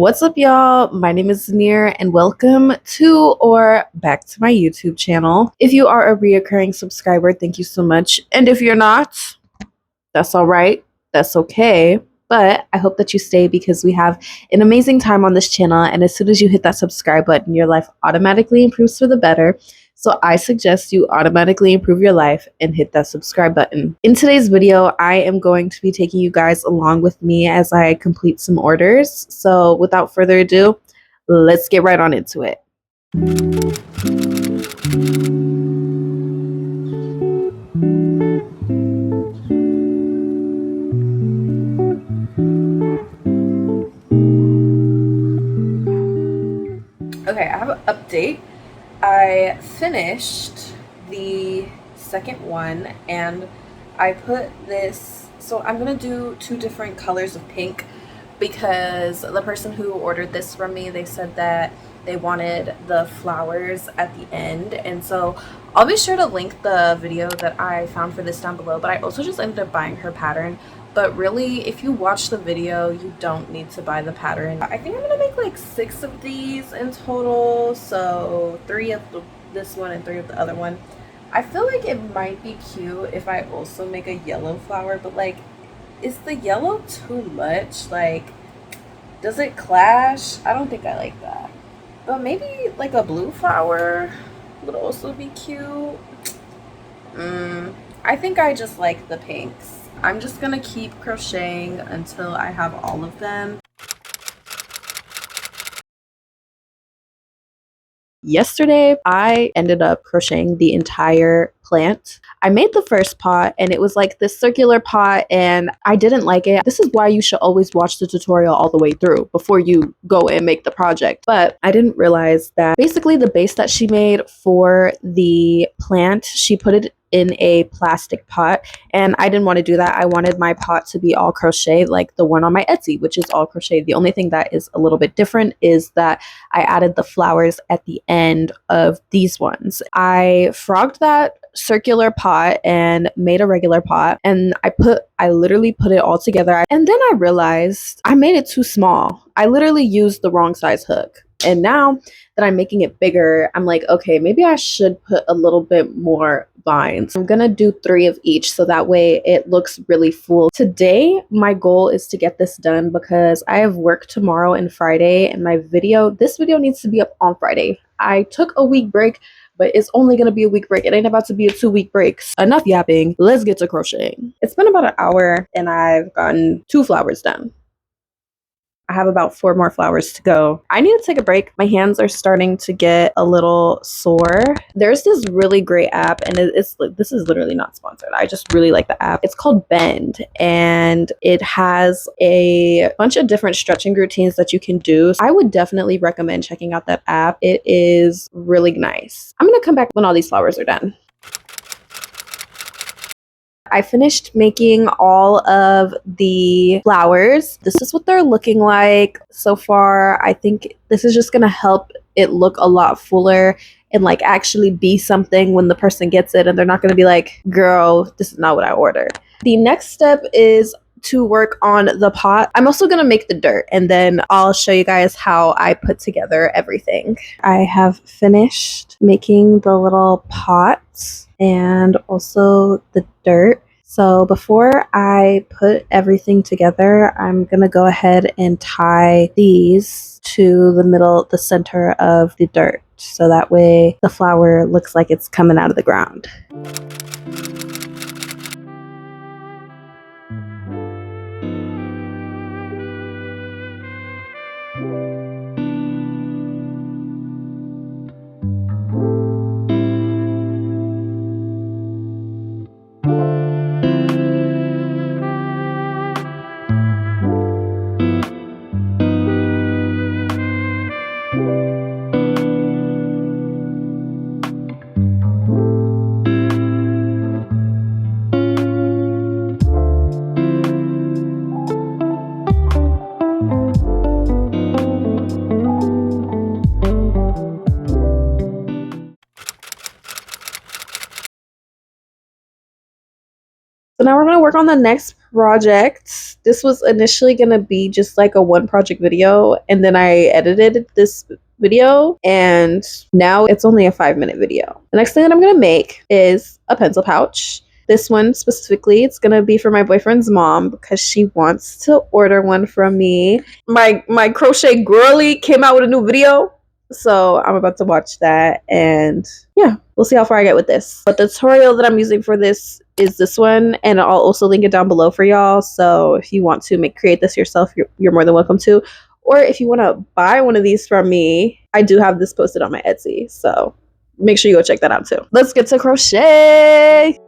What's up, y'all? My name is Zanier, and welcome to or back to my YouTube channel. If you are a reoccurring subscriber, thank you so much. And if you're not, that's all right. That's okay. But I hope that you stay because we have an amazing time on this channel. And as soon as you hit that subscribe button, your life automatically improves for the better. So I suggest you automatically improve your life and hit that subscribe button. In today's video, I am going to be taking you guys along with me as I complete some orders. So without further ado, let's get right on into it. Okay, I have an update. I finished the second one and I put this, so I'm gonna do two different colors of pink because the person who ordered this from me, they said that they wanted the flowers at the end, and so I'll be sure to link the video that I found for this down below. But I also just ended up buying her pattern. But really, if you watch the video, you don't need to buy the pattern. I think I'm gonna make like 6 of these in total, so 3 of this one and 3 of the other one. I feel like it might be cute if I also make a yellow flower, but like, is the yellow too much? Like, does it clash? I don't think I like that. But maybe like a blue flower would also be cute. I think I just like the pinks. I'm just gonna keep crocheting until I have all of them. Yesterday, I ended up crocheting the entire plant. I made the first pot and it was like this circular pot and I didn't like it. This is why you should always watch the tutorial all the way through before you go and make the project. But I didn't realize that basically the base that she made for the plant, she put it in a plastic pot, and I didn't want to do that. I wanted my pot to be all crochet like the one on my Etsy, which is all crochet. The only thing that is a little bit different is that I added the flowers at the end of these ones. I frogged that circular pot and made a regular pot, and I literally put it all together, and then I realized I made it too small. I literally used the wrong size hook. And now that I'm making it bigger, I'm like, okay, maybe I should put a little bit more vines. I'm gonna do 3 of each so that way it looks really full. Today, my goal is to get this done because I have work tomorrow and Friday, and this video needs to be up on Friday. I took a week break, but it's only gonna be a week break. It ain't about to be a 2-week break. Enough yapping, let's get to crocheting. It's been about an hour and I've gotten 2 flowers done. I have about 4 more flowers to go. I need to take a break. My hands are starting to get a little sore. There's this really great app, and this is literally not sponsored. I just really like the app. It's called Bend, and it has a bunch of different stretching routines that you can do. I would definitely recommend checking out that app. It is really nice. I'm gonna come back when all these flowers are done. I finished making all of the flowers. This is what they're looking like so far. I think this is just gonna help it look a lot fuller and like actually be something when the person gets it, and they're not gonna be like, girl, this is not what I ordered. The next step is to work on the pot. I'm also gonna make the dirt, and then I'll show you guys how I put together everything. I have finished making the little pots and also the dirt. So before I put everything together, I'm gonna go ahead and tie these to the center of the dirt, so that way the flower looks like it's coming out of the ground. So now we're going to work on the next project. This was initially going to be just like a one project video, and then I edited this video, and now it's only a 5-minute video. The next thing that I'm going to make is a pencil pouch. This one specifically, it's going to be for my boyfriend's mom because she wants to order one from me. My crochet girly came out with a new video, so I'm about to watch that, and yeah, we'll see how far I get with this. But the tutorial that I'm using for this is this one, and I'll also link it down below for y'all. So if you want to create this yourself, you're more than welcome to. Or if you want to buy one of these from me, I do have this posted on my Etsy, so make sure you go check that out too. Let's get to crochet.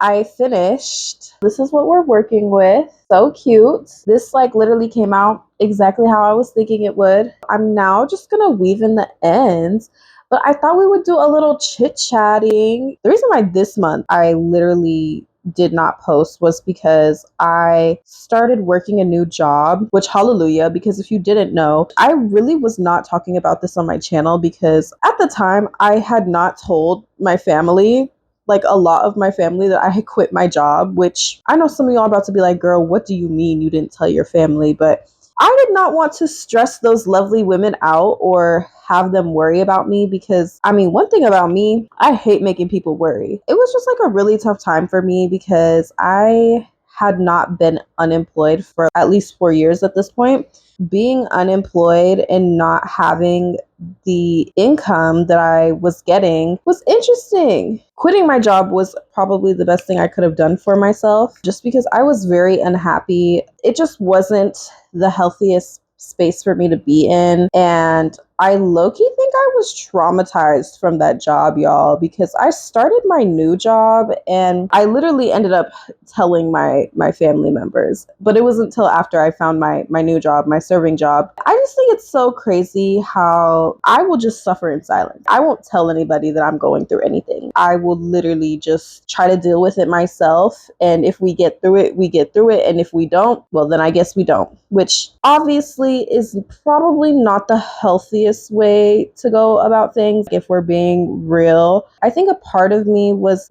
I finished. This is what we're working with. So cute. This like literally came out exactly how I was thinking it would. I'm now just gonna weave in the ends, but I thought we would do a little chit-chatting. The reason why this month I literally did not post was because I started working a new job, which hallelujah, because if you didn't know, I really was not talking about this on my channel because at the time I had not told my family, like a lot of my family, that I had quit my job, which I know some of y'all are about to be like, girl, what do you mean you didn't tell your family? But I did not want to stress those lovely women out or have them worry about me because, I mean, one thing about me, I hate making people worry. It was just like a really tough time for me because I had not been unemployed for at least 4 years at this point. Being unemployed and not having the income that I was getting was interesting. Quitting my job was probably the best thing I could have done for myself just because I was very unhappy. It just wasn't the healthiest space for me to be in. And I low-key think I was traumatized from that job, y'all, because I started my new job and I literally ended up telling my family members. But it wasn't until after I found my new job, my serving job. I just think it's so crazy how I will just suffer in silence. I won't tell anybody that I'm going through anything. I will literally just try to deal with it myself. And if we get through it, we get through it. And if we don't, well, then I guess we don't, which obviously is probably not the healthiest way to go about things if we're being real. I think a part of me was,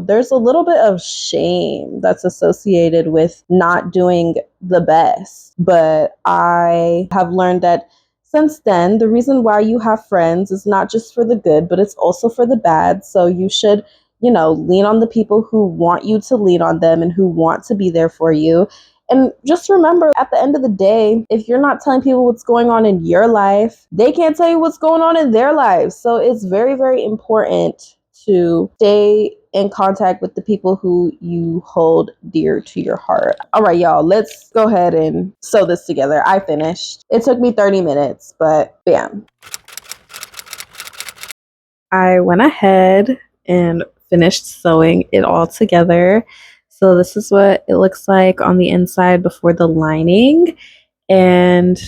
there's a little bit of shame that's associated with not doing the best. But I have learned that since then, the reason why you have friends is not just for the good, but it's also for the bad. So you should, lean on the people who want you to lean on them and who want to be there for you. And just remember, at the end of the day, if you're not telling people what's going on in your life, they can't tell you what's going on in their lives. So it's very, very important to stay in contact with the people who you hold dear to your heart. All right, y'all, let's go ahead and sew this together. I finished. It took me 30 minutes, but bam. I went ahead and finished sewing it all together. So this is what it looks like on the inside before the lining. And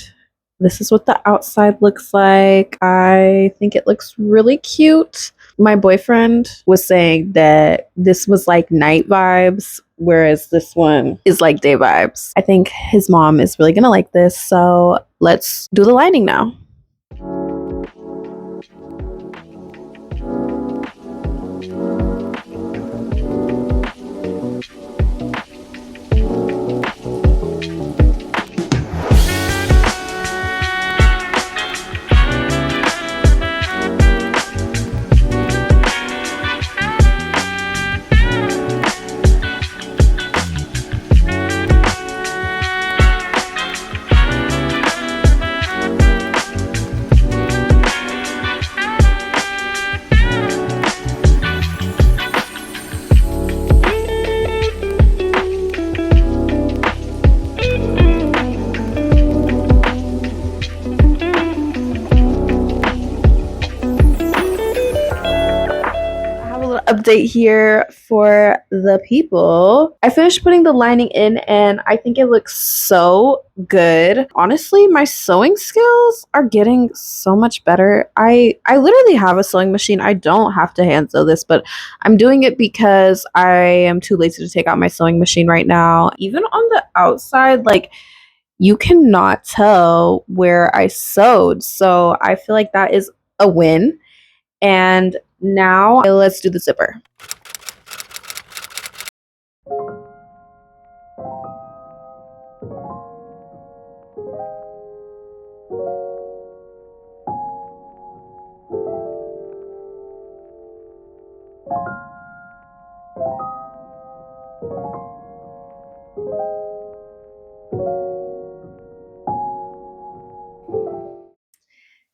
this is what the outside looks like. I think it looks really cute. My boyfriend was saying that this was like night vibes, whereas this one is like day vibes. I think his mom is really gonna like this. So let's do the lining now. update here for the people. I finished putting the lining in and I think it looks so good. Honestly, my sewing skills are getting so much better. I literally have a sewing machine. I don't have to hand sew this, but I'm doing it because I am too lazy to take out my sewing machine right now. Even on the outside, like, you cannot tell where I sewed. So I feel like that is a win. And now let's do the zipper.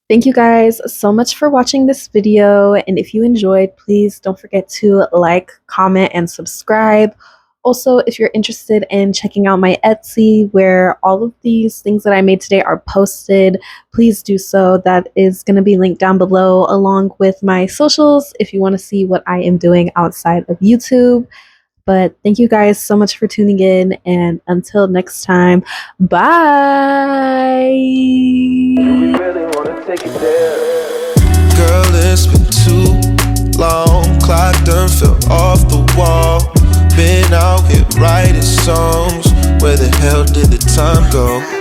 Thank you guys so much for watching this video, and if you enjoyed, please don't forget to like, comment, and subscribe. Also, if you're interested in checking out my Etsy, where all of these things that I made today are posted, please do so. That is going to be linked down below, along with my socials if you want to see what I am doing outside of YouTube. But thank you guys so much for tuning in, and until next time, bye! Girl, it's been too long. Clock done fell off the wall. Been out here writing songs. Where the hell did the time go?